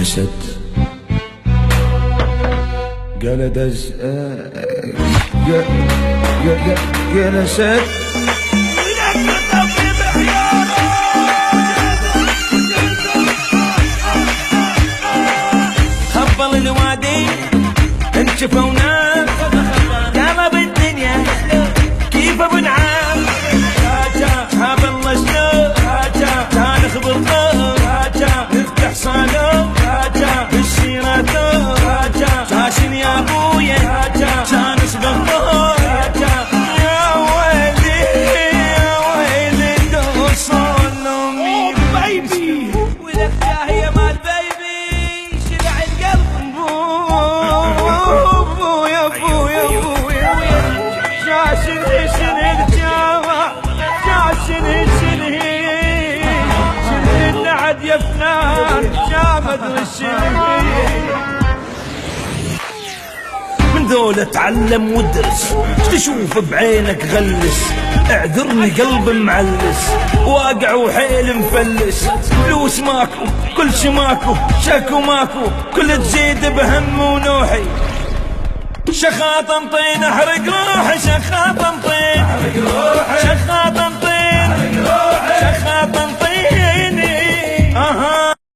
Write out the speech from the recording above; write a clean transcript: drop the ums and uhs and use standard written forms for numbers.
جلست جلست خبل الوادي انشفونا قلب الدنيا كيف بنعام راجع بلشنا راجع نخبرنا راجع نفتح صالون راجع بالشيرات راجع شاشن يا ابويا راجع كان صغرنا راجع يا ويلي دوصون امي بيبي ولك هي مال بيبي شبع القلب ابويا شاشن الجامع شاشن النعد يا فنان جامد والشنهي من ذول اتعلم وادرس تشوف بعينك غلس اعذرني قلب معلس واقع وحيل مفلس فلوس ماكو كل شي ماكو شكو ماكو كل تزيد بهم ونوحي شخاطن طين احرق روحي شخاطن طين شخاطن طين شخاطن طين